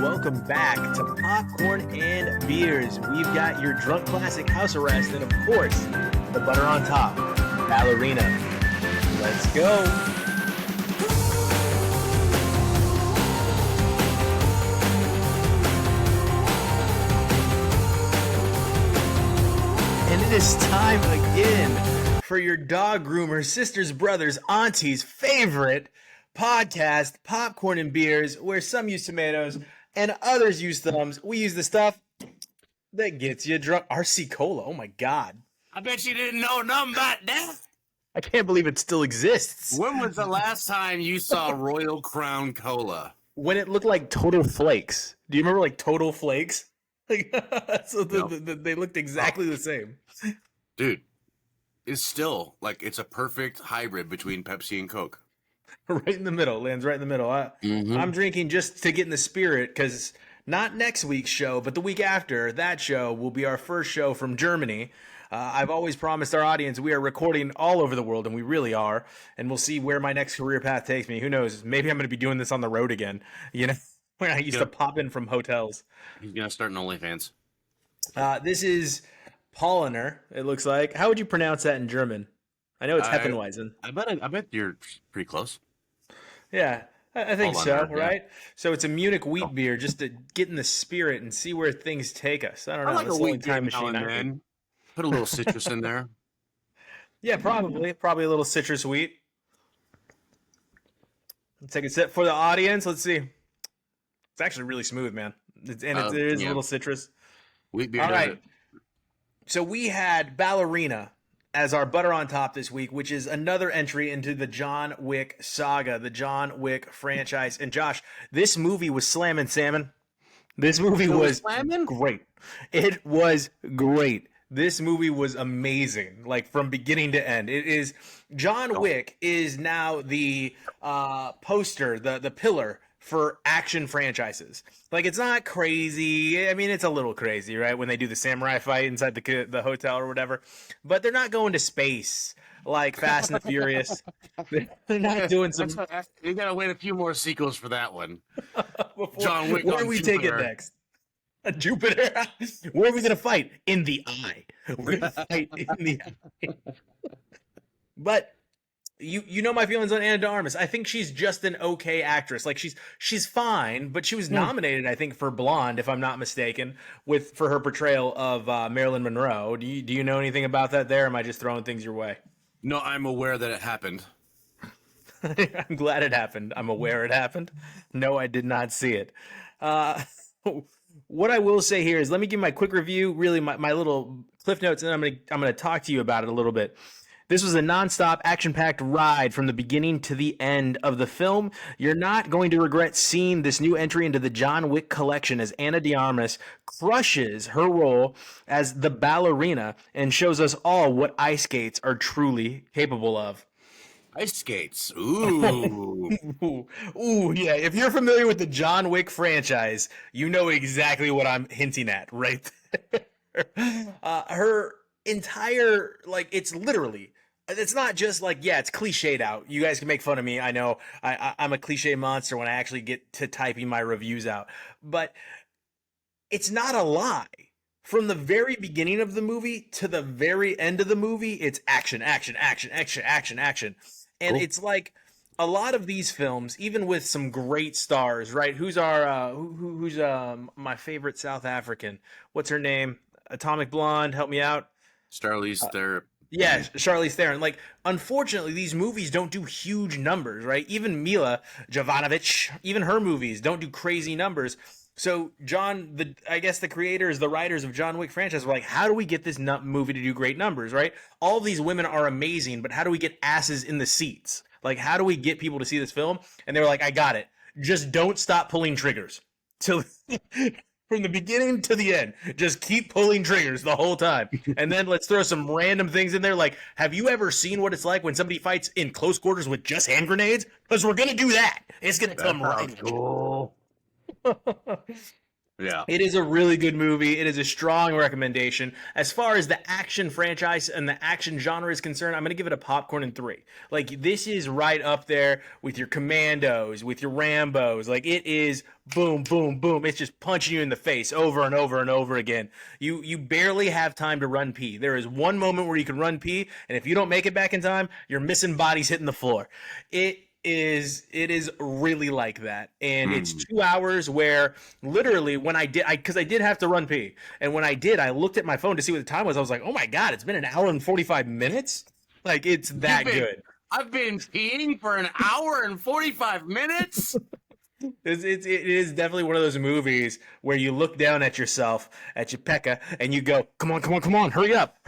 welcome back to Popcorn and Beers. We've got your drunk classic House Arrest and, of course, the butter on top, Ballerina. Let's go. And it is time again for your dog groomers, sisters, brothers, aunties' favorite podcast, Popcorn and Beers, where some use tomatoes and others use thumbs. We use the stuff that gets you drunk. RC Cola, oh my God. I bet you didn't know nothing about that. I can't believe it still exists. When was the last time you saw Royal Crown Cola? When it looked like Total Flakes. Do you remember like Total Flakes? Like, so they looked exactly the same. Dude, it's still like it's a perfect hybrid between Pepsi and Coke. Right in the middle, lands right in the middle. I'm drinking just to get in the spirit because not next week's show, but the week after that show will be our first show from Germany. I've always promised our audience we are recording all over the world, and we really are. And we'll see where my next career path takes me. Who knows? Maybe I'm going to be doing this on the road again. You know, when I used to pop in from hotels. He's going to start an OnlyFans. This is Polliner, it looks like. How would you pronounce that in German? I know it's Hefeweizen. I bet you're pretty close. Yeah, I think so, right? Yeah. So it's a Munich wheat beer just to get in the spirit and see where things take us. I don't know. I like a wheat time machine. Man. Put a little citrus in there. Yeah, probably a little citrus wheat. Let's take a sip for the audience. Let's see. It's actually really smooth, man. There is a little citrus. Wheat beer. All right. So we had Ballerina as our butter on top this week, which is another entry into the John Wick saga, the John Wick franchise. And Josh, this movie was slamming salmon. This movie was great. It was great. This movie was amazing, like from beginning to end. It is John Wick is now the poster, the pillar for action franchises. Like, it's not crazy. I mean, it's a little crazy, right? When they do the samurai fight inside the hotel or whatever. But they're not going to space like Fast and the Furious. They're not doing some... You got to wait a few more sequels for that one. John Wick. Where do we take it next? Jupiter? Where are we going to fight? In the eye. We're going to fight in the eye. But... You know my feelings on Ana de Armas. I think she's just an okay actress. Like she's fine, but she was nominated, I think, for Blonde, if I'm not mistaken, for her portrayal of Marilyn Monroe. Do you know anything about that? There, or am I just throwing things your way? No, I'm aware that it happened. I'm glad it happened. I'm aware it happened. No, I did not see it. What I will say here is, let me give my quick review, really my little cliff notes, and then I'm gonna talk to you about it a little bit. This was a nonstop, action-packed ride from the beginning to the end of the film. You're not going to regret seeing this new entry into the John Wick collection as Ana de Armas crushes her role as the ballerina and shows us all what ice skates are truly capable of. Ice skates. Ooh. Ooh, yeah. If you're familiar with the John Wick franchise, you know exactly what I'm hinting at right there. Her entire, like, it's literally... It's not just like, yeah, it's cliched out. You guys can make fun of me. I know I'm a cliche monster when I actually get to typing my reviews out. But it's not a lie. From the very beginning of the movie to the very end of the movie, it's action, action, action, action, action, action. And It's like a lot of these films, even with some great stars, right? Who's my favorite South African? What's her name? Atomic Blonde, help me out. Charlize Theron. Yeah, Charlize Theron. Like, unfortunately, these movies don't do huge numbers, right? Even Mila Jovanovic, even her movies don't do crazy numbers. So I guess the creators, the writers of John Wick franchise were like, how do we get this movie to do great numbers, right? All of these women are amazing, but how do we get asses in the seats? Like, how do we get people to see this film? And they were like, I got it. Just don't stop pulling triggers. Till from the beginning to the end, just keep pulling triggers the whole time. And then let's throw some random things in there. Like, have you ever seen what it's like when somebody fights in close quarters with just hand grenades? Because we're going to do that. It's going to come right. Cool. Yeah. It is a really good movie. It is a strong recommendation. As far as the action franchise and the action genre is concerned, I'm going to give it a popcorn and 3. Like, this is right up there with your Commandos, with your Rambos. Like, it is boom, boom, boom. It's just punching you in the face over and over and over again. You barely have time to run pee. There is one moment where you can run pee, and if you don't make it back in time, you're missing bodies hitting the floor. It is really like that, and it's 2 hours where literally when because I did have to run pee, and when I did, I looked at my phone to see what the time was. I was like, oh my god, it's been an hour and 45 minutes. Like, it's that good. I've been peeing for an hour and 45 minutes. It is definitely one of those movies where you look down at yourself, at your pecker, and you go, come on, hurry up.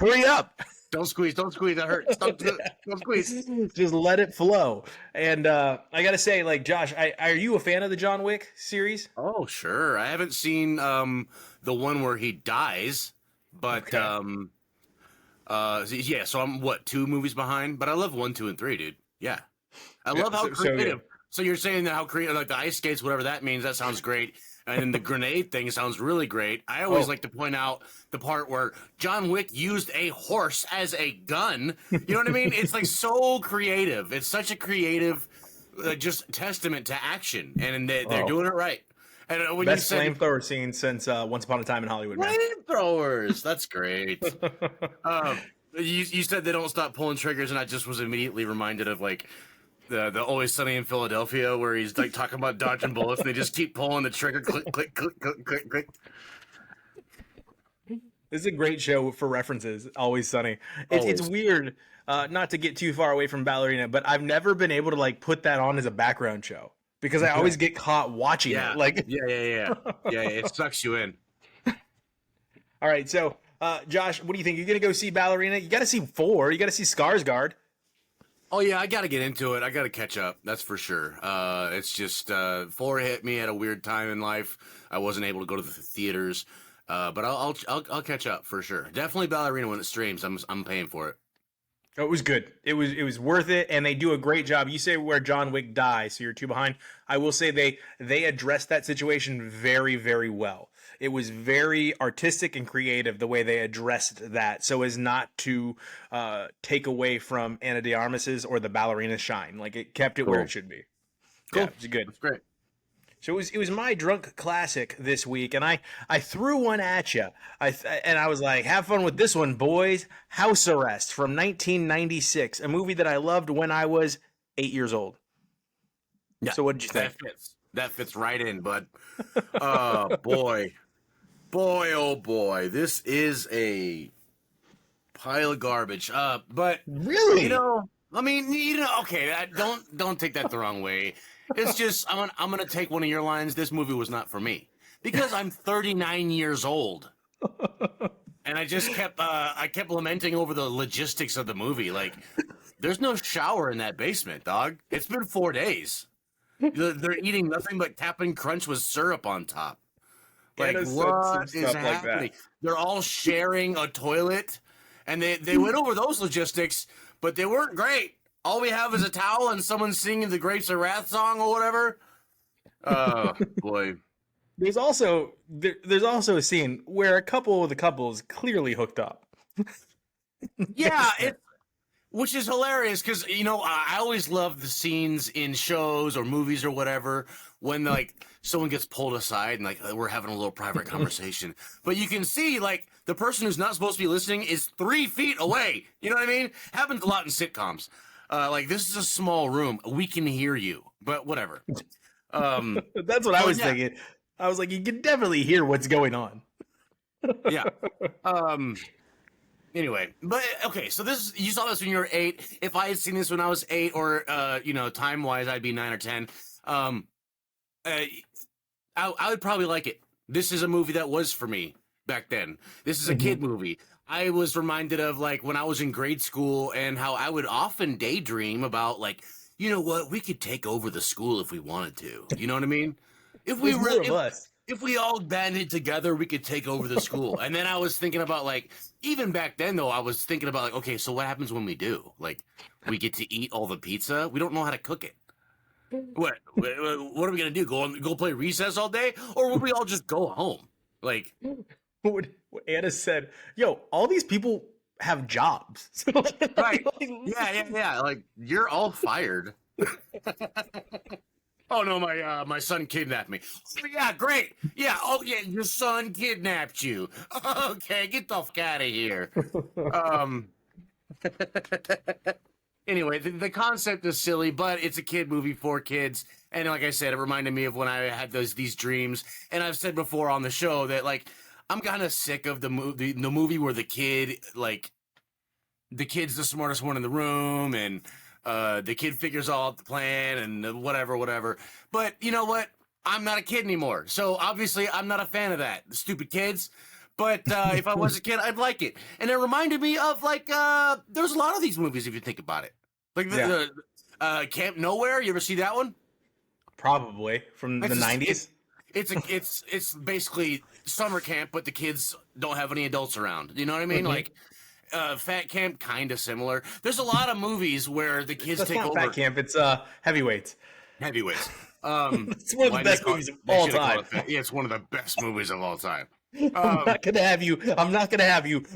Don't squeeze, that hurts. Don't squeeze. Just let it flow. And I gotta say, like, Josh, are you a fan of the John Wick series? Oh, sure. I haven't seen the one where he dies, but Okay. yeah. So I'm 2 movies behind, but I love 1, 2, and 3, dude. Yeah, I love how creative. So you're saying that how creative, like the ice skates, whatever that means, that sounds great. And then the grenade thing sounds really great. I always like to point out the part where John Wick used a horse as a gun. You know what I mean? It's like so creative. It's such a creative, just testament to action, and they're doing it right. And when Best you said flamethrower scene since Once Upon a Time in Hollywood, man. flamethrowers, that's great. You said they don't stop pulling triggers, and I just was immediately reminded of like the Always Sunny in Philadelphia, where he's like talking about dodging bullets, and they just keep pulling the trigger, click, click, click, click, click, click. This is a great show for references. Always Sunny. It's weird, not to get too far away from Ballerina, but I've never been able to like put that on as a background show because I always get caught watching it. Like, Yeah. It sucks you in. all right, so Josh, what do you think? You're gonna go see Ballerina? You got to see 4. You got to see Skarsgård. Oh yeah, I got to get into it. I got to catch up. That's for sure. It's just 4 hit me at a weird time in life. I wasn't able to go to the theaters, but I'll catch up for sure. Definitely Ballerina when it streams. I'm paying for it. It was good. It was worth it, and they do a great job. You say where John Wick dies, so you're 2 behind. I will say they addressed that situation very, very well. It was very artistic and creative the way they addressed that, so as not to take away from Ana de Armas's or the Ballerina shine. Like, it kept it where it should be. Cool. Yeah, it was good. That's great. So it was my drunk classic this week, and I threw one at you. I was like, have fun with this one, boys. House Arrest from 1996, a movie that I loved when I was 8 years old. Yeah. So what did you think? That fits right in, bud. Oh boy, oh boy, this is a pile of garbage. But Really? I mean, okay, don't take that the wrong way. It's just I'm gonna take one of your lines. This movie was not for me because I'm 39 years old, and I just kept lamenting over the logistics of the movie. Like, there's no shower in that basement, dog. It's been 4 days. They're eating nothing but Cap'n Crunch with syrup on top. Like, what is happening? Like, they're all sharing a toilet, and they went over those logistics, but they weren't great. All we have is a towel and someone singing the Grapes of Wrath song or whatever. Oh, boy. There's also a scene where a couple of the couples clearly hooked up. Yeah, which is hilarious because, I always love the scenes in shows or movies or whatever when, like, someone gets pulled aside and, like, we're having a little private conversation. But you can see, like, the person who's not supposed to be listening is 3 feet away. You know what I mean? Happens a lot in sitcoms. Like, this is a small room. We can hear you, but whatever. That's what I was thinking. I was like, you can definitely hear what's going on. Yeah. Anyway, but okay, so you saw this when you were 8. If I had seen this when I was 8, or time wise, I'd be 9 or 10. I would probably like it. This is a movie that was for me back then. This is a kid movie. I was reminded of, like, when I was in grade school and how I would often daydream about, like, you know what, we could take over the school if we wanted to. You know what I mean? If we all banded together, we could take over the school. And then I was thinking about, like, even back then, though, I was thinking about, like, okay, so what happens when we do? Like, we get to eat all the pizza? We don't know how to cook it. What are we gonna do? Go play recess all day, or would we all just go home? Like, What Anna said, yo, all these people have jobs. right? Yeah. Like, you're all fired. Oh no, my son kidnapped me. Oh, yeah, great. Yeah. Oh yeah, your son kidnapped you. Okay, get the fuck out of here. Um. Anyway, the concept is silly, but it's a kid movie for kids. And like I said, it reminded me of when I had these dreams. And I've said before on the show that, like, I'm kind of sick of the movie where the kid's the smartest one in the room, and the kid figures all out the plan and whatever. But you know what? I'm not a kid anymore, so obviously I'm not a fan of that. The stupid kids. But if I was a kid, I'd like it. And it reminded me of, like, there's a lot of these movies if you think about it. Like the Camp Nowhere. You ever see that one? Probably from the 90s. It's basically summer camp, but the kids don't have any adults around. You know what I mean? Like Fat Camp, kind of similar. There's a lot of movies where the kids take over. Fat Camp. It's Heavyweights. Heavyweights. It's one of the best movies of all time. Yeah, it's one of the best movies of all time. I'm not gonna have you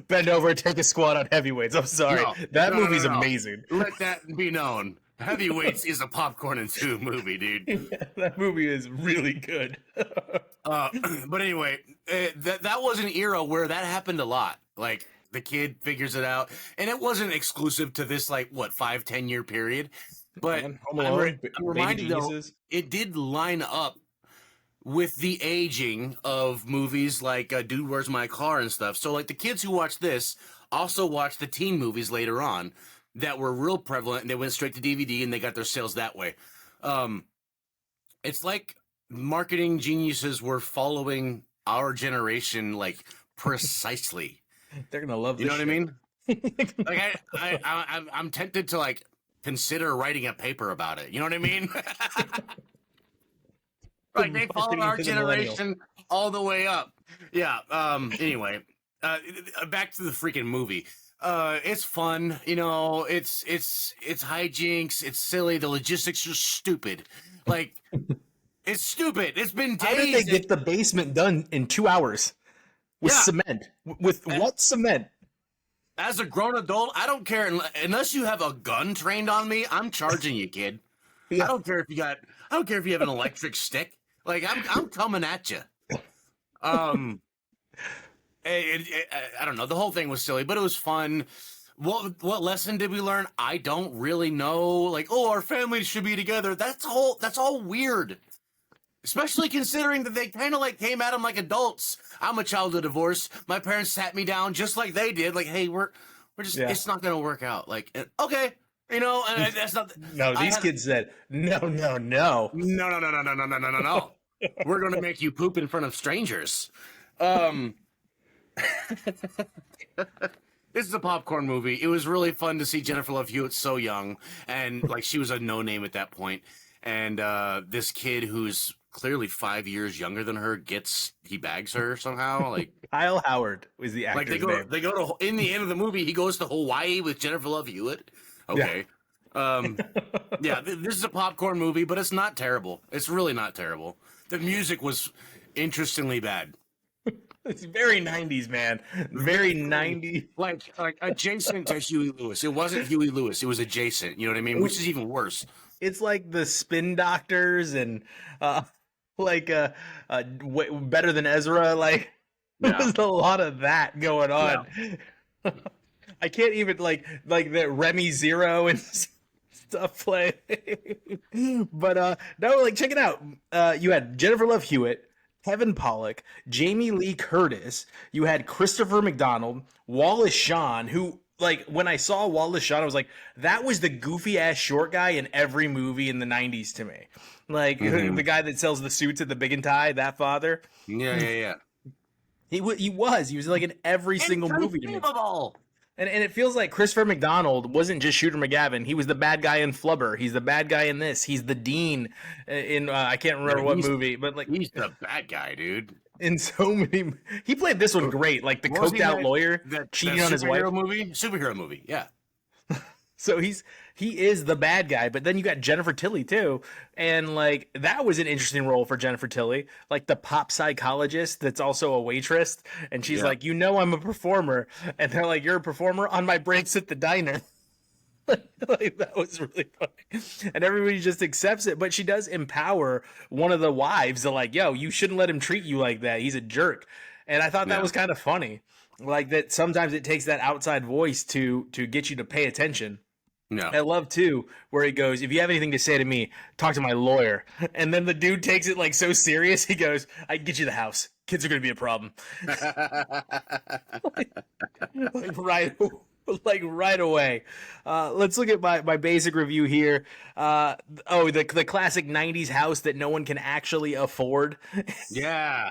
bend over and take a squat on Heavyweights. I'm sorry. That movie's amazing. Let that be known. Heavyweights is a popcorn and stew movie, dude. Yeah, that movie is really good. But anyway, that was an era where that happened a lot. Like, the kid figures it out, and it wasn't exclusive to this, like, 5-10 year period. But I'm reminded, though, it did line up with the aging of movies like Dude, Where's My Car and stuff. So, like, the kids who watch this also watch the teen movies later on that were real prevalent, and they went straight to DVD, and they got their sales that way. It's like marketing geniuses were following our generation, like, precisely. They're gonna love this. You know what I mean? Like, I'm tempted to, like, consider writing a paper about it. You know what I mean? Like, they followed our generation all the way up. Yeah. Anyway, back to the freaking movie. It's fun, you know. It's hijinks. It's silly. The logistics are stupid. Like, it's stupid. It's been days. How did they get the basement done in 2 hours with cement? With what cement? As a grown adult, I don't care unless you have a gun trained on me. I'm charging you, kid. Yeah. I don't care if you have an electric stick. Like, I'm coming at you. I don't know. The whole thing was silly, but it was fun. What lesson did we learn? I don't really know. Like, oh, our families should be together. That's all weird. Especially considering that they kind of, like, came at them like adults. I'm a child of divorce. My parents sat me down just like they did. Like, hey, we're just, it's not going to work out. Like, okay. You know, and that's not. No, these kids said, no. No. We're going to make you poop in front of strangers. This is a popcorn movie. It was really fun to see Jennifer Love Hewitt so young, and, like, she was a no-name at that point. And this kid who's clearly 5 years younger than her he bags her somehow. Like, Kyle Howard was the actor's name. They go to, in the end of the movie, he goes to Hawaii with Jennifer Love Hewitt. Okay. Yeah. This is a popcorn movie, but it's not terrible. It's really not terrible. The music was interestingly bad. It's very 90s, man. Very 90s. Like adjacent to Huey Lewis. It wasn't Huey Lewis. It was adjacent. You know what I mean? Which is even worse. It's like the Spin Doctors and Better Than Ezra. Like, there's a lot of that going on. Yeah. I can't even like the Remy Zero and stuff play. But no, like, check it out. You had Jennifer Love Hewitt, Kevin Pollak, Jamie Lee Curtis. You had Christopher McDonald, Wallace Shawn, who, like, when I saw Wallace Shawn, I was like, that was the goofy ass short guy in every movie in the 90s to me. Like, the guy that sells the suits at the Big and Tie, that father. Yeah. He was like in every single movie to me. And it feels like Christopher McDonald wasn't just Shooter McGavin. He was the bad guy in Flubber. He's the bad guy in this. He's the dean in I can't remember what movie, but, like, he's the bad guy, dude. In so many, he played this one great, like the coked out lawyer that cheating on his wife. Superhero movie, yeah. So he is the bad guy, but then you got Jennifer Tilly too, and like that was an interesting role for Jennifer Tilly, like the pop psychologist that's also a waitress, and she's Yeah. like, I'm a performer, and they're like, you're a performer on my breaks at the diner. Like that was really funny, and everybody just accepts it. But she does empower one of the wives to like, yo, you shouldn't let him treat you like that. He's a jerk, and I thought that Yeah. was kind of funny. Like that sometimes it takes that outside voice to get you to pay attention. Yeah. I love too where he goes, if you have anything to say to me, talk to my lawyer. And then the dude takes it like so serious. He goes, I can get you the house. Kids are going to be a problem. like right like right away. Let's look at my basic review here. The classic 90s house that no one can actually afford. Yeah.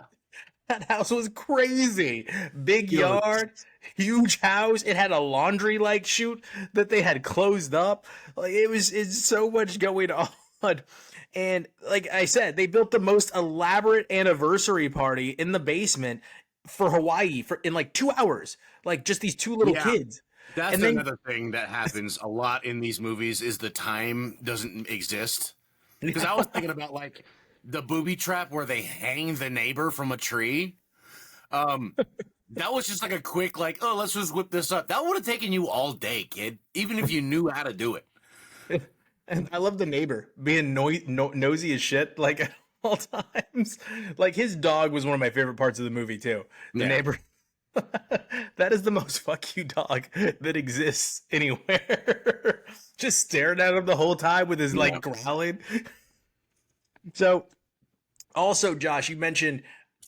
That house was crazy. Big You know, yard, huge house. It had a laundry like chute that they had closed up. Like it's so much going on. And like I said, they built the most elaborate anniversary party in the basement for Hawaii in like 2 hours. Like just these two little Yeah. kids. That's And then another thing that happens a lot in these movies is the time doesn't exist. Because I was thinking about like the booby trap where they hang the neighbor from a tree. That was just like a quick like, oh, let's just whip this up. That would have taken you all day, kid, even if you knew how to do it. And I love the neighbor being nosy as shit, like at all times. Like his dog was one of my favorite parts of the movie too. The Yeah. neighbor. That is the most fuck you dog that exists anywhere. Just staring at him the whole time with his like Yeah. growling. So, also, Josh, you mentioned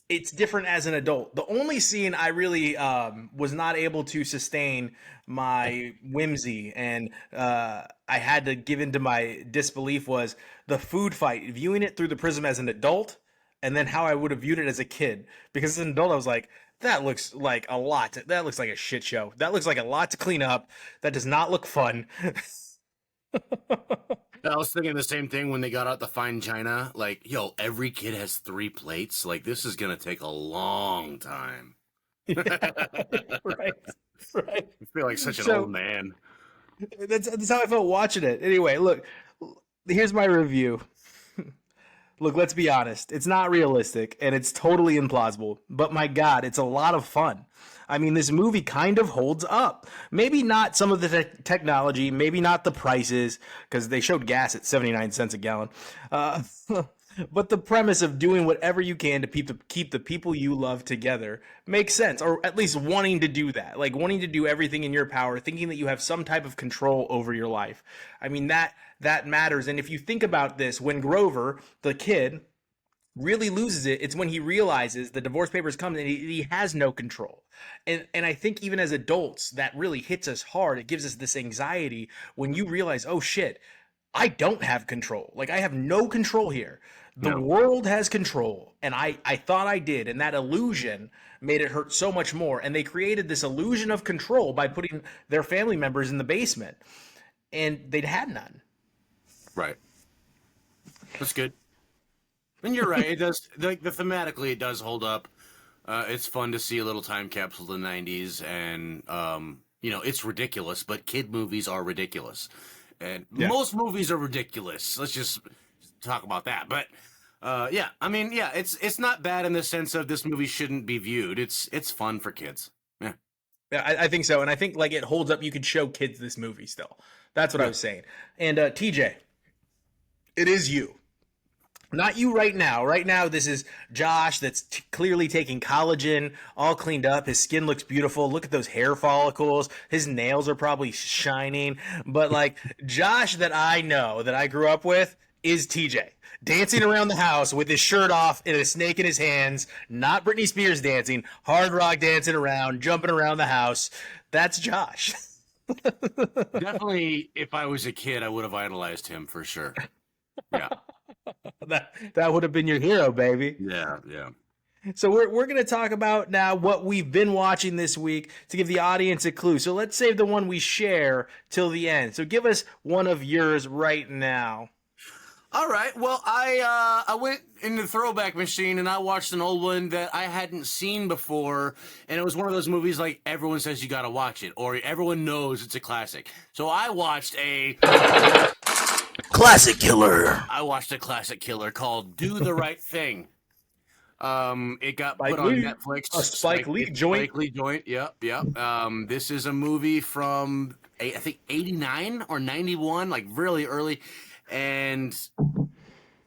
it's different as an adult. The only scene I really was not able to sustain my whimsy and I had to give into my disbelief was the food fight, viewing it through the prism as an adult, and then how I would have viewed it as a kid. Because as an adult, I was like, that looks like a lot. That looks like a shit show. That looks like a lot to clean up. That does not look fun. I was thinking the same thing when they got out the fine china. Like, yo, every kid has 3 plates. Like, this is gonna take a long time. Right. Right. I feel like such an So- old man. That's how I felt watching it. Anyway, look, here's my review. Look, let's be honest. It's not realistic and it's totally implausible. But my God, it's a lot of fun. I mean, this movie kind of holds up. Maybe not some of the technology, maybe not the prices, because they showed gas at 79 cents a gallon. But the premise of doing whatever you can to keep the people you love together makes sense, or at least wanting to do that, like wanting to do everything in your power, thinking that you have some type of control over your life. I mean, that matters. And if you think about this, when Grover, the kid, really loses it, it's when he realizes the divorce papers come and he has no control. And I think even as adults, that really hits us hard. It gives us this anxiety when you realize, oh shit, I don't have control. Like I have no control here. The No. world has control, and I thought I did, and that illusion made it hurt so much more. And they created this illusion of control by putting their family members in the basement, and they'd had none. Right. That's good. And you're right. It does, like, the thematically, it does hold up. It's fun to see a little time capsule of the 90s, and, it's ridiculous, but kid movies are ridiculous. And most movies are ridiculous. Let's just talk about that. But, it's not bad in the sense of this movie shouldn't be viewed. It's fun for kids. Yeah. Yeah, I think so, and I think like it holds up. You could show kids this movie still. That's what I was saying. And TJ, it is you. Not you right now. Right now, this is Josh that's clearly taking collagen, all cleaned up. His skin looks beautiful. Look at those hair follicles. His nails are probably shining. But like Josh that I know, that I grew up with, is TJ. Dancing around the house with his shirt off and a snake in his hands. Not Britney Spears dancing. Hard rock dancing around, jumping around the house. That's Josh. Definitely, if I was a kid, I would have idolized him for sure. Yeah. That would have been your hero, baby. Yeah. Yeah. So we're going to talk about now what we've been watching this week to give the audience a clue. So let's save the one we share till the end. So give us one of yours right now. All right. Well, I went in the throwback machine and I watched an old one that I hadn't seen before, and it was one of those movies like everyone says you got to watch it, or everyone knows it's a classic. So I watched a Classic killer. classic killer called "Do the Right Thing." It got Spike put on Lee. Netflix. A Spike Lee joint. Spike Lee joint. Yep, yep. This is a movie from I think 89 or 91, like really early. And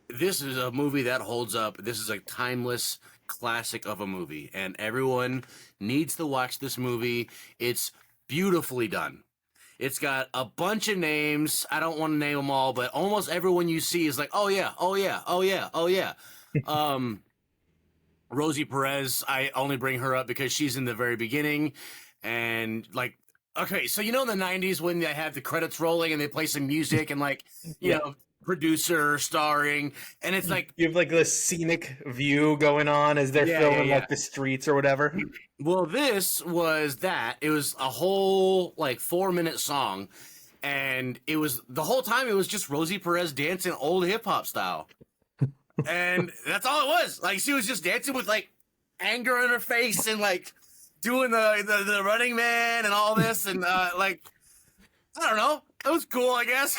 this is a movie that holds up. This is a timeless classic of a movie, and everyone needs to watch this movie. It's beautifully done. It's got a bunch of names. I don't want to name them all, but almost everyone you see is like, oh yeah, oh yeah, oh yeah, oh yeah. Rosie Perez, I only bring her up because she's in the very beginning, and like, okay, so you know in the 90s when they have the credits rolling and they play some music and like, you know, producer starring, and it's like You have like the scenic view going on as they're filming like the streets or whatever. Well, this was that. It was a whole like 4-minute song, and it was the whole time it was just Rosie Perez dancing old hip hop style. And that's all it was. Like she was just dancing with like anger on her face and like doing the Running Man and all this, and like I don't know, it was cool, I guess.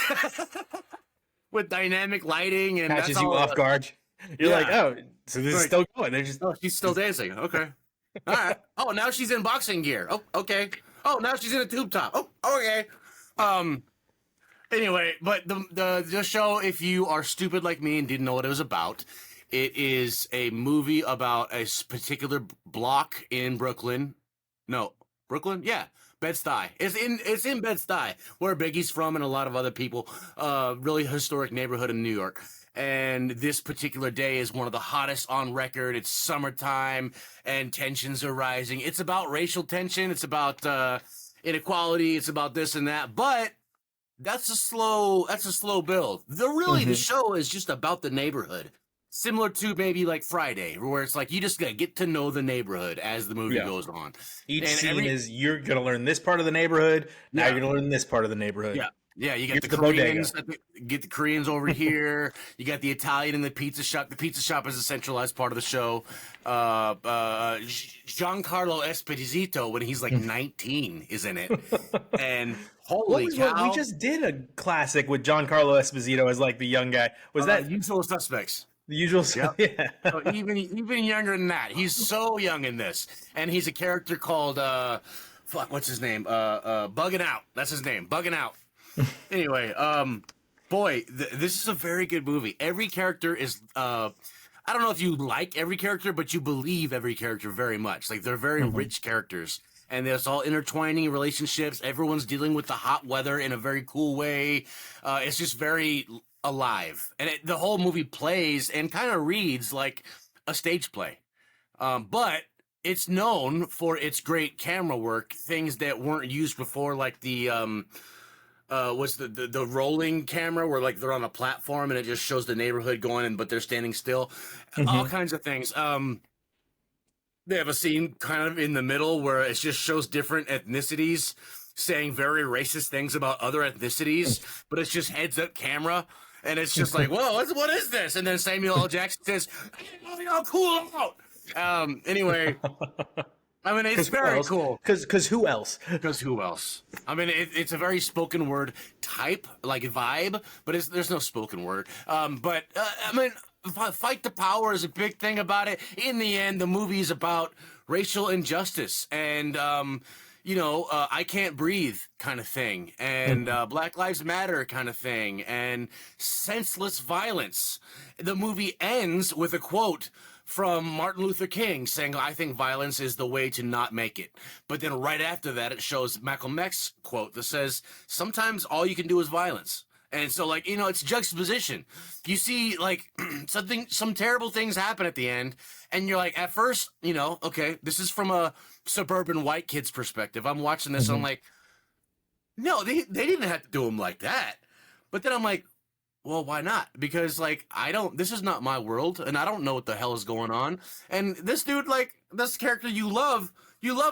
With dynamic lighting and Catches that's you all off guard. You're like, oh, so this is still going. They're just she's still dancing. Okay, all right. Oh, now she's in boxing gear. Oh, okay. Oh, now she's in a tube top. Oh, okay. Anyway, but the show, if you are stupid like me and didn't know what it was about, it is a movie about a particular block in Brooklyn. No, Brooklyn? Yeah. Bed-Stuy. It's in Bed-Stuy, where Biggie's from and a lot of other people. Really historic neighborhood in New York. And this particular day is one of the hottest on record. It's summertime and tensions are rising. It's about racial tension. It's about inequality. It's about this and that. But that's a slow build. The show is just about the neighborhood. Similar to maybe like Friday, where it's like you just gotta get to know the neighborhood as the movie goes on. Each scene is you're gonna learn this part of the neighborhood. Now you're gonna learn this part of the neighborhood. Yeah. Yeah, you got Here's the Koreans. Get the Koreans over here. You got the Italian in the pizza shop. The pizza shop is a centralized part of the show. Giancarlo Esposito, when he's like 19, is in it. And holy cow. We just did a classic with Giancarlo Esposito as like the young guy. Was that Usual Suspects? The Usual? Yep. Yeah. So even younger than that. He's so young in this. And he's a character called, what's his name? Bugging Out. That's his name. Bugging Out. Anyway, boy, this is a very good movie. Every character is, I don't know if you like every character, but you believe every character very much. Like, they're very rich characters. And there's all intertwining relationships. Everyone's dealing with the hot weather in a very cool way. It's just very alive. And the whole movie plays and kind of reads like a stage play. But it's known for its great camera work, things that weren't used before, like the was the rolling camera where like they're on a platform and it just shows the neighborhood going in, but they're standing still. All kinds of things. They have a scene kind of in the middle where it just shows different ethnicities saying very racist things about other ethnicities, but it's just heads up camera. And it's just like, whoa, what is this? And then Samuel L. Jackson says, "I'll cool out." Anyway, I mean, it's very cool. Because who else? Because who else? I mean, it's a very spoken word type, like vibe, but there's no spoken word. I mean, fight the power is a big thing about it. In the end, the movie is about racial injustice and, I can't breathe kind of thing, and Black Lives Matter kind of thing, and senseless violence. The movie ends with a quote from Martin Luther King saying, "I think violence is the way to not make it." But then right after that, it shows Malcolm X's quote that says, "Sometimes all you can do is violence." And so, like, it's juxtaposition. You see, like, some terrible things happen at the end, and you're like, at first, okay, this is from a suburban white kid's perspective. I'm watching this, and I'm like, no, they didn't have to do him like that. But then I'm like, well, why not? Because, like, this is not my world, and I don't know what the hell is going on. And this dude, like, this character you love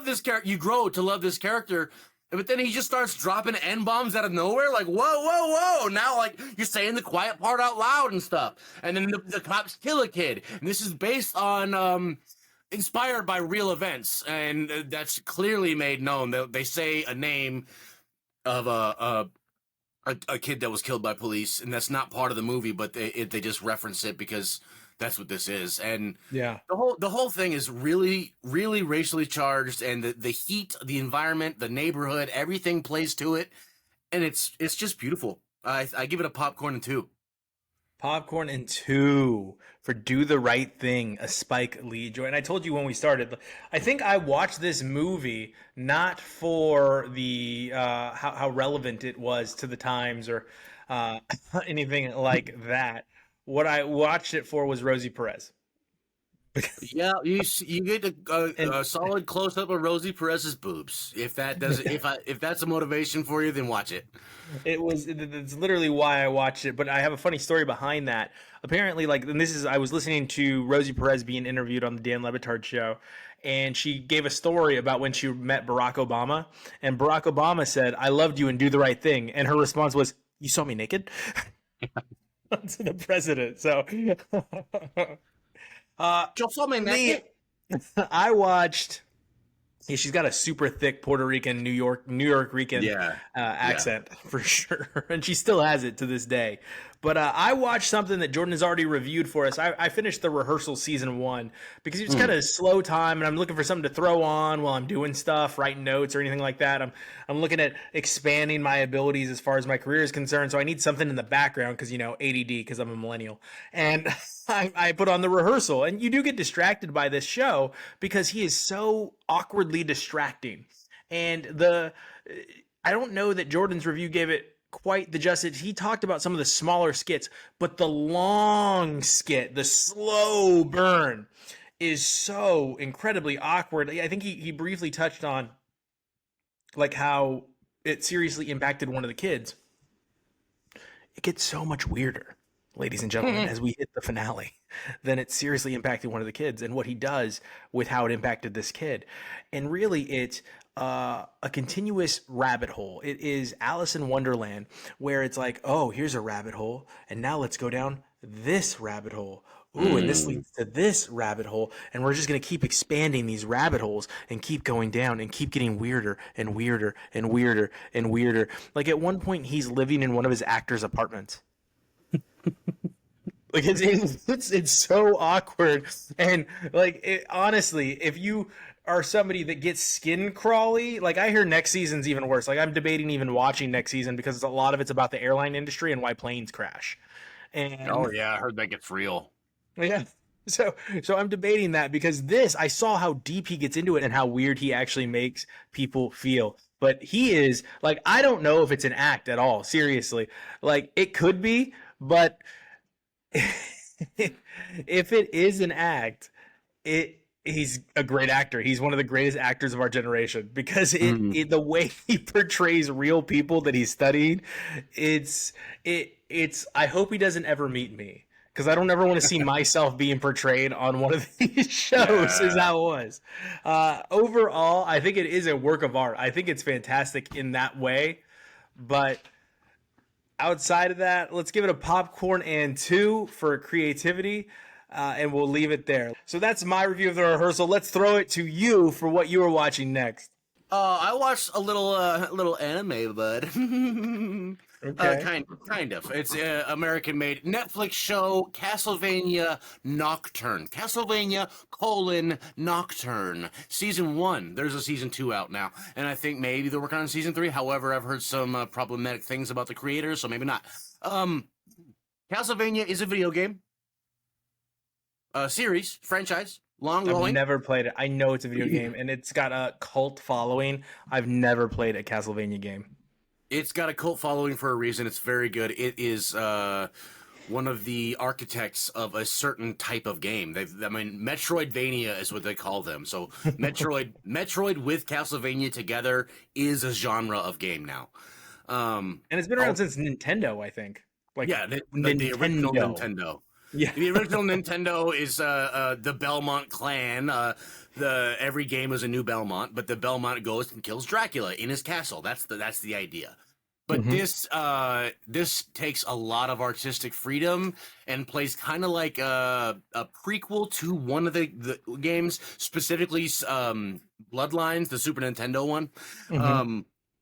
this character, you grow to love this character, But then he just starts dropping N-bombs out of nowhere. Like, whoa, whoa, whoa. Now, like, you're saying the quiet part out loud and stuff. And then the cops kill a kid. And this is based on, inspired by real events. And that's clearly made known. They say a name of a kid that was killed by police. And that's not part of the movie, but they just reference it because that's what this is. And Yeah. the whole thing is really, really racially charged, and the heat, the environment, the neighborhood, everything plays to it, and it's just beautiful. I give it a popcorn and 2. Popcorn and 2 for Do the Right Thing, a Spike Lee joint. And I told you when we started, I think I watched this movie not for the how relevant it was to the times or anything like that. What I watched it for was Rosie Perez. Yeah, you get And a solid close up of Rosie Perez's boobs. If that does if that's a motivation for you, then watch it. it's literally why I watched it. But I have a funny story behind that. Apparently, and this is, I was listening to Rosie Perez being interviewed on the Dan Le Batard show, and she gave a story about when she met Barack Obama, and Barack Obama said, "I loved you and do the right thing," and her response was, "You saw me naked?" To the president. So Just saw me naked. I watched. Yeah, she's got a super thick Puerto Rican, New York-Rican accent for sure, and she still has it to this day. But I watched something that Jordan has already reviewed for us. I finished The Rehearsal season 1 because it's kind of slow time, and I'm looking for something to throw on while I'm doing stuff, writing notes or anything like that. I'm looking at expanding my abilities as far as my career is concerned, so I need something in the background because ADD because I'm a millennial, and I put on The Rehearsal, and you do get distracted by this show because he is so awkwardly distracting, and I don't know that Jordan's review gave it quite the justice. He talked about some of the smaller skits, but the long skit, the slow burn, is so incredibly awkward. I think he briefly touched on how it seriously impacted one of the kids. It gets so much weirder, ladies and gentlemen, as we hit the finale, then it seriously impacted one of the kids and what he does with how it impacted this kid. And really, it's a continuous rabbit hole. It is Alice in Wonderland, where it's like, oh, here's a rabbit hole, and now let's go down this rabbit hole. Ooh, and this leads to this rabbit hole, and we're just going to keep expanding these rabbit holes and keep going down and keep getting weirder and weirder and weirder and weirder. Like at one point, he's living in one of his actors' apartments. It's so awkward, and honestly, if you are somebody that gets skin crawly, I hear next season's even worse. I'm debating even watching next season because a lot of it's about the airline industry and why planes crash. And Oh yeah, I heard that gets real. yeah. So I'm debating that because I saw how deep he gets into it and how weird he actually makes people feel. But he is I don't know if it's an act at all. Seriously. It could be, but if it is an act, he's a great actor. He's one of the greatest actors of our generation because the way he portrays real people that he's studied, it's I hope he doesn't ever meet me because I don't ever want to see myself being portrayed on one of these shows. Is how it was. Overall, I think it is a work of art. I think it's fantastic in that way, but outside of that, let's give it a popcorn and 2 for creativity. And we'll leave it there. So that's my review of The Rehearsal. Let's throw it to you for what you were watching next. I watched a little anime, bud. Okay. Kind of. It's American-made Netflix show, Castlevania Nocturne. Castlevania Nocturne. Season 1. There's a season 2 out now, and I think maybe they're working on season 3. However, I've heard some problematic things about the creators, so maybe not. Castlevania is a video game. Series, franchise, long-going. I've never played it. I know it's a video game, and it's got a cult following. I've never played a Castlevania game. It's got a cult following for a reason. It's very good. It is one of the architects of a certain type of game. Metroidvania is what they call them. So Metroid with Castlevania together is a genre of game now. And it's been around since Nintendo, I think. The original Nintendo. Yeah. The original Nintendo is the Belmont clan. Every game is a new Belmont, but the Belmont goes and kills Dracula in his castle. That's the idea. But this takes a lot of artistic freedom and plays kind of like a prequel to one of the games, specifically Bloodlines, the Super Nintendo one,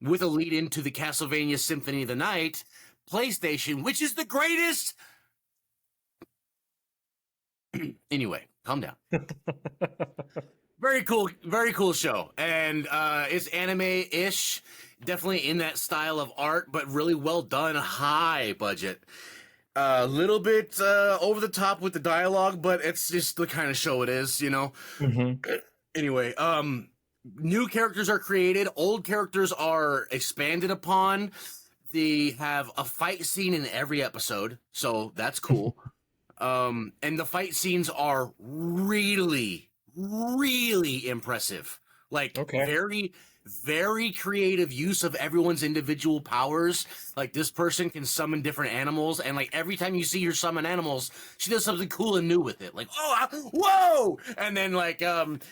with a lead into the Castlevania Symphony of the Night PlayStation, which is the greatest. Anyway, calm down. Very cool show, and it's anime-ish. Definitely in that style of art, but really well done, high budget. A little bit over the top with the dialogue, but it's just the kind of show it is, you know? Anyway, new characters are created, old characters are expanded upon. They have a fight scene in every episode, so that's cool. And the fight scenes are really, really impressive. Like, very, very creative use of everyone's individual powers. Like, this person can summon different animals, and like every time you see her summon animals, she does something cool and new with it. Like, whoa! And then like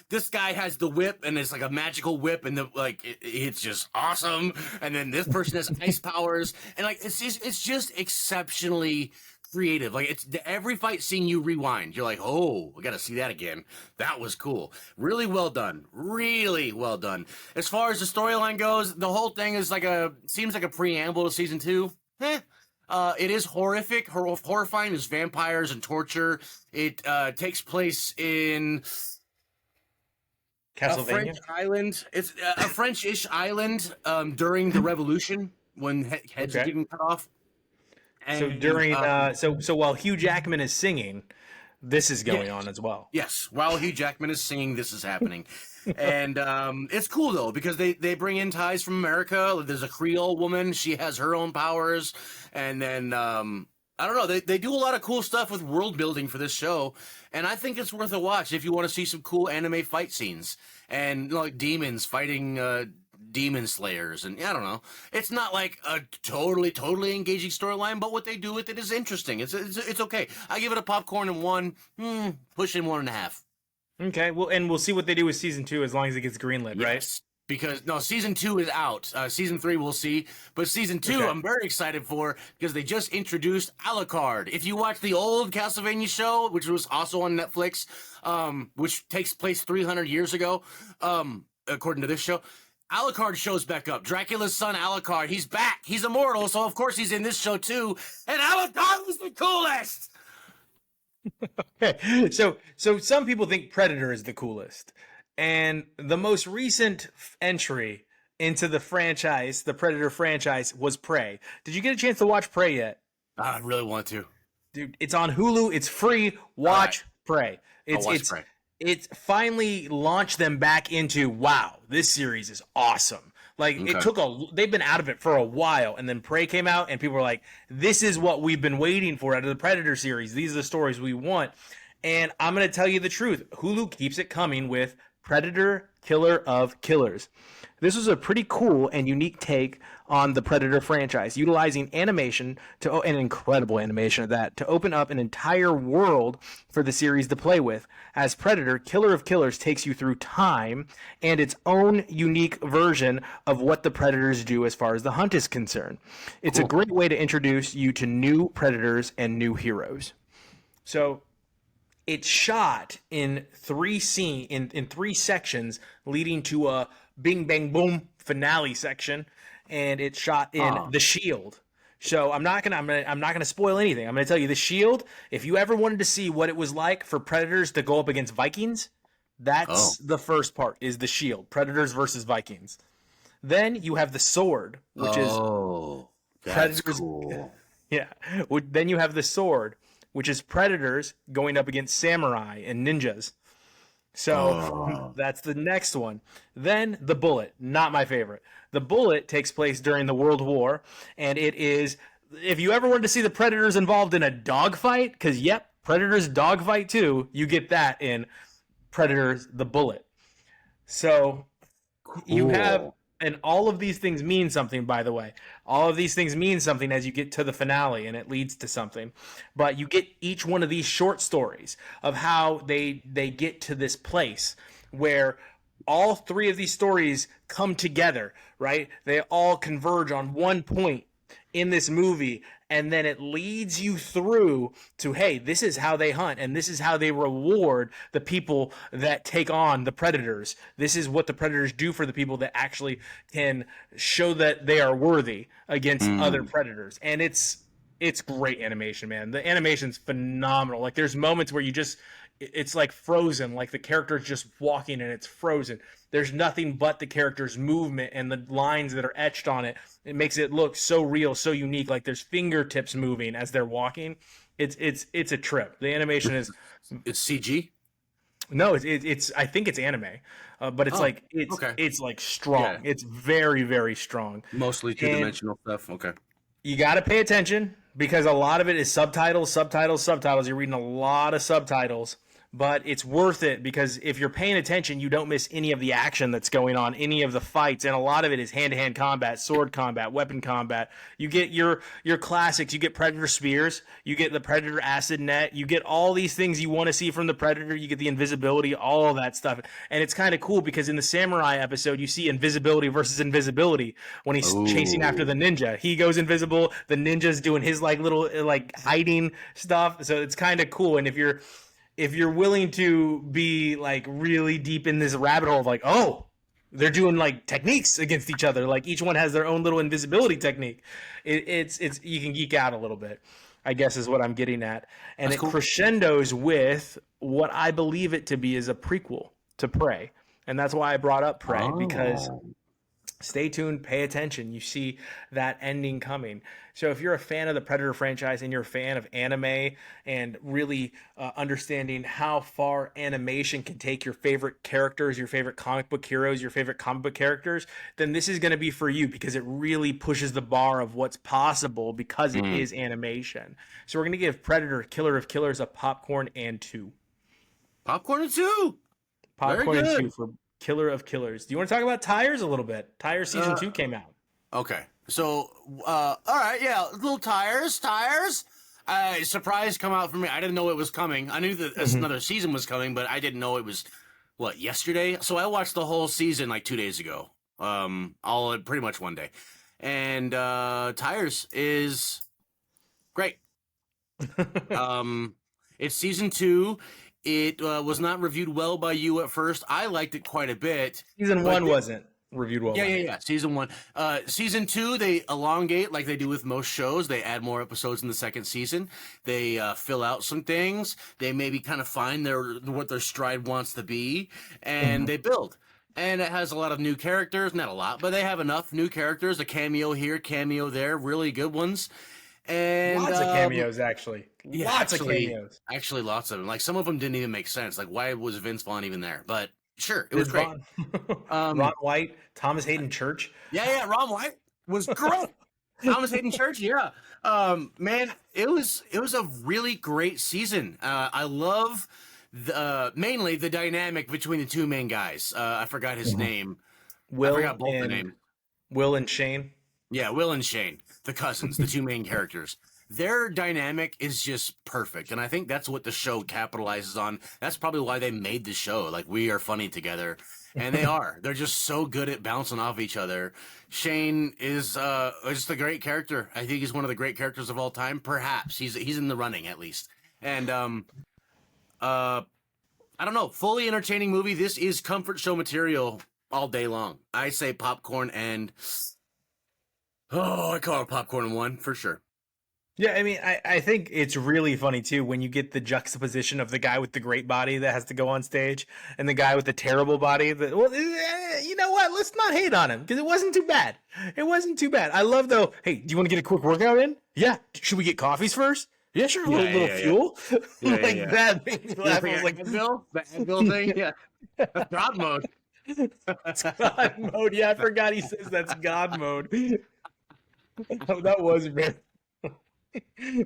this guy has the whip, and it's like a magical whip, and it's just awesome. And then this person has ice powers, and like it's just exceptionally creative. Like, it's every fight scene you rewind, you're like, oh, I gotta see that again. That was cool. Really well done. Really well done. As far as the storyline goes, the whole thing is seems like a preamble to season 2. It is horrific. Horrifying. There's vampires and torture. It takes place in Castlevania? A French island. It's a French-ish island during the Revolution when heads are getting cut off. And, so during so while Hugh Jackman is singing, this is going on as well. Yes, while Hugh Jackman is singing, this is happening. And it's cool though, because they bring in ties from America. There's a Creole woman, she has her own powers, and then I don't know, they do a lot of cool stuff with world building for this show, and I think it's worth a watch if you want to see some cool anime fight scenes and like demons fighting demon slayers, and I don't know. It's not like a totally engaging storyline, but what they do with it is interesting. It's okay. I give it a popcorn and 1, pushing 1.5. Okay, well, and we'll see what they do with season 2 as long as it gets greenlit, right? Yes, because no, season 2 is out. Season 3 we'll see, but season 2 I'm very excited for because they just introduced Alucard. If you watch the old Castlevania show, which was also on Netflix, which takes place 300 years ago, according to this show, Alucard shows back up. Dracula's son, Alucard, he's back. He's immortal, so of course he's in this show too. And Alucard was the coolest. Okay, so some people think Predator is the coolest, and the most recent entry into the franchise, the Predator franchise, was Prey. Did you get a chance to watch Prey yet? I really want to. Dude, it's on Hulu. It's free. Watch Prey. Prey. It's finally launched them back into, wow, this series is awesome. Like, they've been out of it for a while, and then Prey came out, and people were like, this is what we've been waiting for out of the Predator series. These are the stories we want. And I'm going to tell you the truth. Hulu keeps it coming with Predator, Killer of Killers. This was a pretty cool and unique take on the Predator franchise, utilizing animation an incredible animation of that, to open up an entire world for the series to play with. As Predator, Killer of Killers takes you through time and its own unique version of what the Predators do as far as the hunt is concerned. It's a great way to introduce you to new Predators and new heroes. So it's shot in three sections, leading to a bing bang boom finale section, and it's shot in The Shield. So I'm not gonna spoil anything. I'm gonna tell you The Shield. If you ever wanted to see what it was like for Predators to go up against Vikings, that's the first part, is The Shield. Predators versus Vikings. Then you have The Sword, which is that's Predators. Cool. Yeah. Then you have The Sword, which is Predators going up against samurai and ninjas. So that's the next one. Then The Bullet, not my favorite. The Bullet takes place during the World War, and it is, if you ever wanted to see the Predators involved in a dogfight, because Predators dogfight too, you get that in Predators The Bullet. So you have And all of these things mean something, by the way. All of these things mean something as you get to the finale, and it leads to something. But you get each one of these short stories of how they get to this place where all three of these stories come together, right? They all converge on one point in this movie, and then it leads you through to, hey, this is how they hunt, and this is how they reward the people that take on the predators. This is what the predators do for the people that actually can show that they are worthy against other predators. And it's great animation, man. The animation's phenomenal. Like, there's moments where it's like frozen, like the character's just walking and it's frozen. There's nothing but the character's movement and the lines that are etched on it. It makes it look so real, so unique. Like there's fingertips moving as they're walking. It's a trip. The animation is. It's CG. No, it's. I think it's anime, but it's it's like strong. Yeah. It's very, very strong. Mostly two-dimensional stuff. Okay. You got to pay attention because a lot of it is subtitles. You're reading a lot of subtitles. But it's worth it because if you're paying attention, you don't miss any of the action that's going on, any of the fights, and a lot of it is hand-to-hand combat, sword combat, weapon combat. You get your classics. You get Predator spears. You get the Predator acid net. You get all these things you want to see from the Predator. You get the invisibility, all of that stuff. And it's kind of cool because in the Samurai episode, you see invisibility versus invisibility when he's chasing after the ninja. He goes invisible. The ninja's doing his like little like hiding stuff. So it's kind of cool. And if you're willing to be like really deep in this rabbit hole of like, oh, they're doing like techniques against each other. Like each one has their own little invisibility technique. It's you can geek out a little bit, I guess is what I'm getting at. And That's cool. Crescendos with what I believe it to be is a prequel to Prey. And that's why I brought up Prey because stay tuned, pay attention. You see that ending coming. So if you're a fan of the Predator franchise and you're a fan of anime and really understanding how far animation can take your favorite characters, your favorite comic book heroes, your favorite comic book characters, then this is going to be for you because it really pushes the bar of what's possible because it is animation. So we're going to give Predator, Killer of Killers a popcorn and 2. Popcorn and 2? Popcorn and 2 for Killer of Killers. Do you want to talk about Tires a little bit? Tires season 2 came out. Okay. So, all right, yeah, little Tires. Surprise come out for me. I didn't know it was coming. I knew that another season was coming, but I didn't know it was, yesterday? So I watched the whole season like 2 days ago. All pretty much one day. And Tires is great. It's season 2. It was not reviewed well by you at first. I liked it quite a bit. Season 1 wasn't reviewed well. Yeah. Season 1. Season 2, they elongate like they do with most shows. They add more episodes in the second season. They fill out some things. They maybe kind of find what their stride wants to be, and they build. And it has a lot of new characters. Not a lot, but they have enough new characters. A cameo here, cameo there. Really good ones. And lots of cameos, actually. Lots of cameos. Actually, lots of them. Like, some of them didn't even make sense. Like, why was Vince Vaughn even there? But sure, it was great. Ron White, Thomas Hayden Church. Yeah, Ron White was great. Thomas Hayden Church, yeah. Man, it was a really great season. I love mainly the dynamic between the two main guys. I forgot his name. I forgot both the names. Will and Shane. Yeah, Will and Shane, the cousins, the two main characters. Their dynamic is just perfect, and I think that's what the show capitalizes on. That's probably why they made the show. Like, we are funny together, and they are. They're just so good at bouncing off each other. Shane is just a great character. I think he's one of the great characters of all time. Perhaps he's in the running at least. And I don't know, fully entertaining movie. This is comfort show material all day long. I say popcorn and. Oh, I call it popcorn and 1 for sure. Yeah, I mean, I think it's really funny, too, when you get the juxtaposition of the guy with the great body that has to go on stage and the guy with the terrible body. You know what? Let's not hate on him because it wasn't too bad. It wasn't too bad. I love, though, hey, do you want to get a quick workout in? Yeah. Should we get coffees first? Yeah, sure. A little fuel. Yeah. That made me laugh. I was like, the Advil thing? Yeah. That's God mode. That's God mode. Yeah, I forgot he says that's God mode. That was very...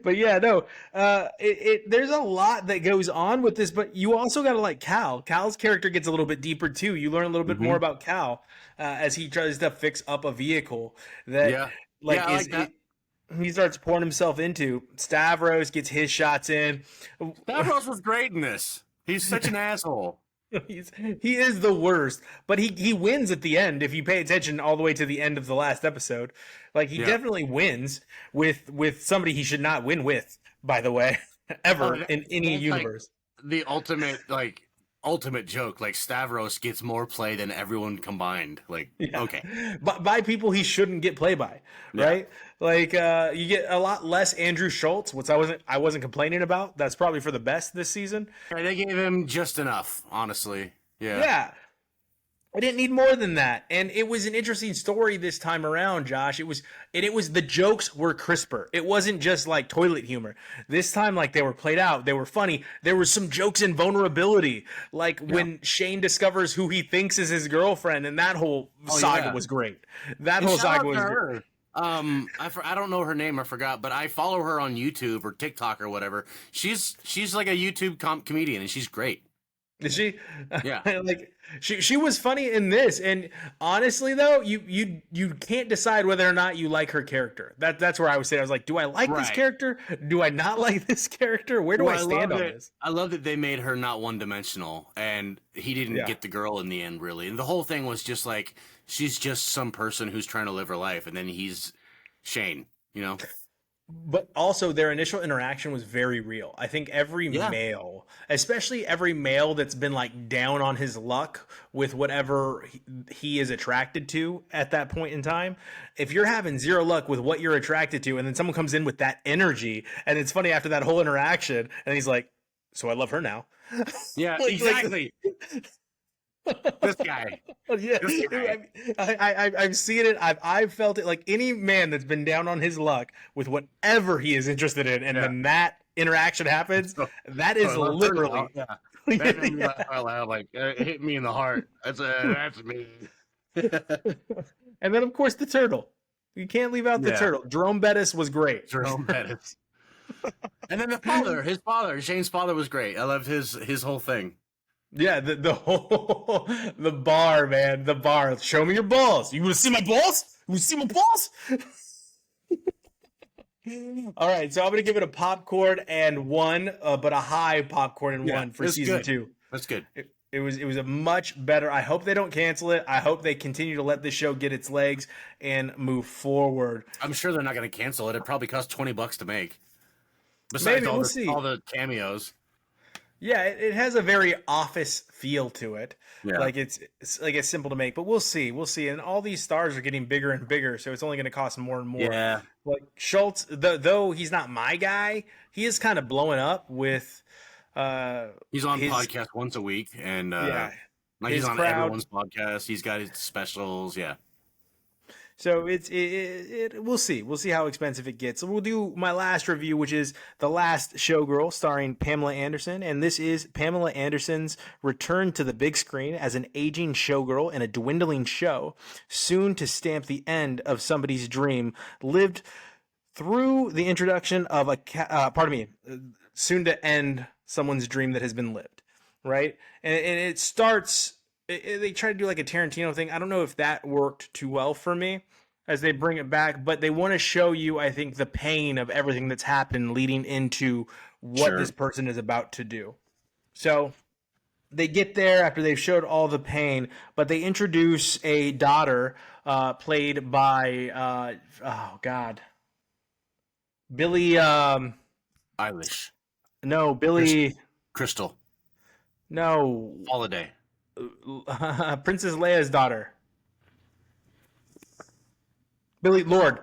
But yeah, no, there's a lot that goes on with this, but you also got to like Cal. Cal's character gets a little bit deeper too. You learn a little bit more Hmm. about Cal as he tries to fix up a vehicle that Yeah. Yeah, like I like that. he starts pouring himself into. Stavros gets his shots in. Stavros was great in this. He's such an asshole. He is the worst, but he wins at the end if you pay attention all the way to the end of the last episode. Like he Yeah. definitely wins with somebody he should not win with, by the way, Oh, ever in any that's like universe. the ultimate joke. Like Stavros gets more play than everyone combined. Like, Yeah. okay. But by people he shouldn't get play by, Yeah. right? Like you get a lot less Andrew Schultz, which I wasn't complaining about. That's probably for the best this season. Yeah, they gave him just enough, honestly. Yeah. Yeah. I didn't need more than that. And it was an interesting story this time around, Josh. It was the jokes were crisper. It wasn't just like toilet humor. This time, like they were played out, they were funny. There was some jokes in vulnerability. Like when Shane discovers who he thinks is his girlfriend, and that whole saga was great. That And whole shout out saga to was great. her. I don't know her name. I forgot, but I follow her on YouTube or TikTok or whatever. She's like a YouTube comedian, and she's great. Is she? Yeah. Like she was funny in this, and honestly though, you can't decide whether or not you like her character. That's where I was saying I was like, do I like this Right. character? Do I not like this character? Where do Well, I stand on love this? I love that they made her not one dimensional, and he didn't Yeah. get the girl in the end, really. And the whole thing was just like she's just some person who's trying to live her life, and then he's Shane. You know? But also their initial interaction was very real. I think every Yeah. male, especially every male that's been like down on his luck with whatever he is attracted to at that point in time, if you're having zero luck with what you're attracted to, and then someone comes in with that energy, and it's funny after that whole interaction, and he's like, "So I love her now." Yeah, Like- exactly. This guy. Yeah, This guy. I've seen it. I've felt it. Like any man that's been down on his luck with whatever he is interested in, and then that interaction happens, that is literally. Yeah. That made me laugh out loud. Like it hit me in the heart. That's me. And then of course the turtle. You can't leave out the Yeah. turtle. Jerome Bettis was great. Jerome Bettis. And then his father, Shane's father was great. I loved his whole thing. Yeah, the whole the bar, man, the bar. Show me your balls. You want to see my balls? You want to see my balls? All right, so I'm gonna give it a popcorn and one, but a high popcorn and one for it's season good. 2. That's good. It was a much better. I hope they don't cancel it. I hope they continue to let this show get its legs and move forward. I'm sure they're not going to cancel it. It probably cost $20 to make. Besides Maybe, we'll see. all the cameos. Yeah, it has a very office feel to it. Yeah. Like it's like it's simple to make, but we'll see. We'll see. And all these stars are getting bigger and bigger, so it's only going to cost more and more. Yeah. Like Schultz, though he's not my guy, he is kind of blowing up with He's on his- podcast once a week, and yeah. like he's his on crowd. everyone's podcast. He's got his specials. Yeah. So we'll see. We'll see how expensive it gets. So we'll do my last review, which is The Last Showgirl, starring Pamela Anderson. And this is Pamela Anderson's return to the big screen as an aging showgirl in a dwindling show, soon to stamp the end of somebody's dream, lived through the introduction of soon to end someone's dream that has been lived, right? And it starts. They try to do like a Tarantino thing. I don't know if that worked too well for me as they bring it back, but they want to show you, I think, the pain of everything that's happened leading into what Sure. this person is about to do. So they get there after they've showed all the pain, but they introduce a daughter played by, Billy, Eilish, Billy, Crystal, no, Holiday. Princess Leia's daughter. Billy Lord.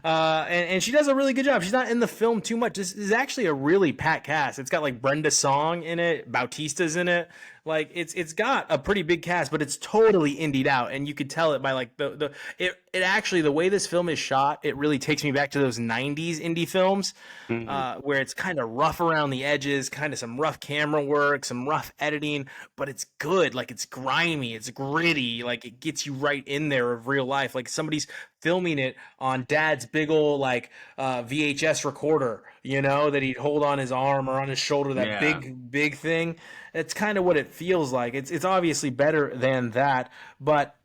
And she does a really good job. She's not in the film too much. This is actually a really packed cast. It's got like Brenda Song in it. Bautista's in it. Like it's got a pretty big cast, but it's totally indied out, and you could tell it by like it actually, the way this film is shot, it really takes me back to those '90s indie films, where it's kind of rough around the edges, kind of some rough camera work, some rough editing, but it's good. Like it's grimy, it's gritty, like it gets you right in there of real life. Like somebody's filming it on dad's big old like VHS recorder, you know, that he'd hold on his arm or on his shoulder, that Yeah. big thing. It's kind of what it feels like. It's obviously better than that, but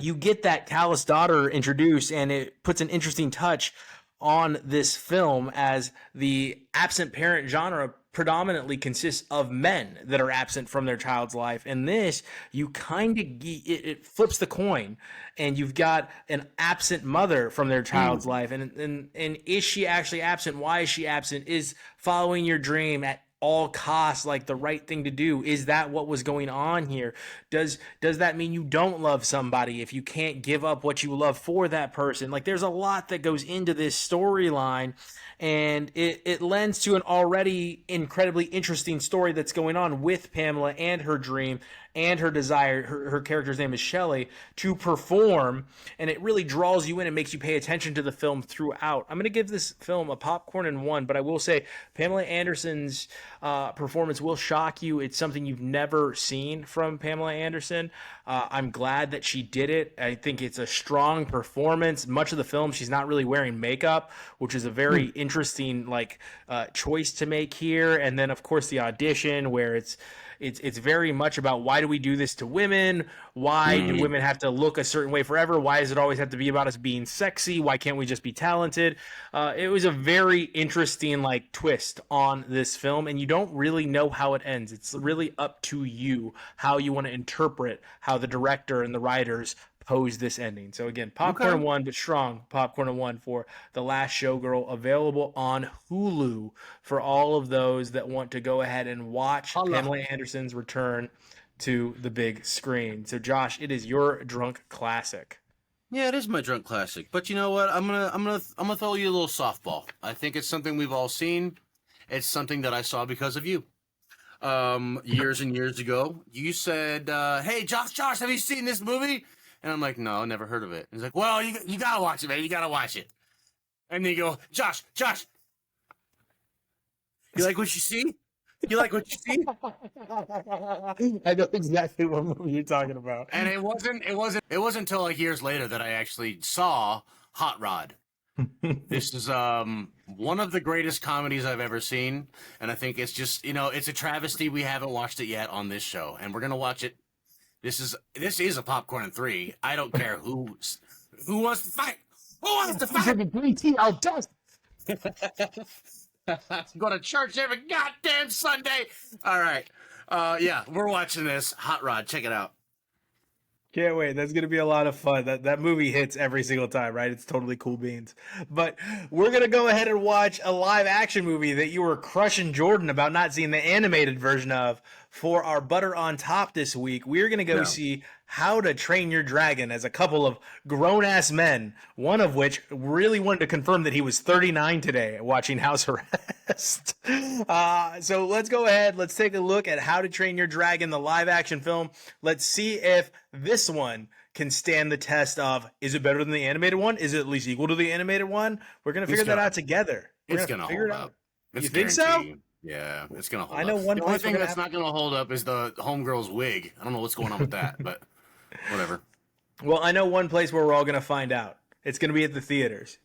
you get that callous daughter introduced, and it puts an interesting touch on this film, as the absent parent genre predominantly consists of men that are absent from their child's life. And this, you kind of it flips the coin, and you've got an absent mother from their child's life, and is she actually absent? Why is she absent? Is following your dream at all costs like the right thing to do? Is that what was going on here? Does that mean you don't love somebody if you can't give up what you love for that person? Like there's a lot that goes into this storyline, and it lends to an already incredibly interesting story that's going on with Pamela and her dream and her desire. Her character's name is Shelley, to perform, and it really draws you in and makes you pay attention to the film throughout. I'm going to give this film a popcorn and 1, but I will say Pamela Anderson's performance will shock you. It's something you've never seen from Pamela Anderson. I'm glad that she did it. I think it's a strong performance. Much of the film, she's not really wearing makeup, which is a very interesting choice to make here. And then, of course, the audition, where it's very much about, why do we do this to women? Why do women have to look a certain way forever? Why does it always have to be about us being sexy? Why can't we just be talented? It was a very interesting twist on this film, and you don't really know how it ends. It's really up to you how you want to interpret how the director and the writers pose this ending. So again, popcorn 1, but strong popcorn 1 for The Last Showgirl, available on Hulu for all of those that want to go ahead and watch Pamela Anderson's return to the big screen. So Josh, it is your drunk classic. Yeah, it is my drunk classic. But you know what? I'm gonna throw you a little softball. I think it's something we've all seen. It's something that I saw because of you. Years and years ago, you said, "Hey, Josh, have you seen this movie?" And I'm like, "No, never heard of it." He's like, "Well, you gotta watch it, man. You gotta watch it." And then you go, Josh, you like what you see? You like what you see? I know exactly what movie you're talking about. And it wasn't until like years later that I actually saw Hot Rod. This is one of the greatest comedies I've ever seen, and I think it's just, it's a travesty we haven't watched it yet on this show, and we're gonna watch it. This is a popcorn and 3. I don't care who wants to fight. Who wants to fight? I'll dust. Go to church every goddamn Sunday. All right. Yeah, we're watching this. Hot Rod. Check it out. Can't wait. That's going to be a lot of fun. That movie hits every single time, right? It's totally cool beans. But we're going to go ahead and watch a live action movie that you were crushing Jordan about not seeing the animated version of for our Butter on Top this week. We're going to go see How to Train Your Dragon as a couple of grown-ass men, one of which really wanted to confirm that he was 39 today watching House Arrest. So let's go ahead. Let's take a look at How to Train Your Dragon, the live action film. Let's see if this one can stand the test of, is it better than the animated one? Is it at least equal to the animated one? We're going to figure that out together. It's going to hold up. You think so? Yeah, it's going to hold up. I know one the place only thing that's not going to hold up is the homegirl's wig. I don't know what's going on with that, but whatever. Well, I know one place where we're all going to find out. It's going to be at the theaters.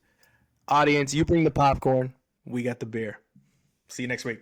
Audience, you bring the popcorn. We got the beer. See you next week.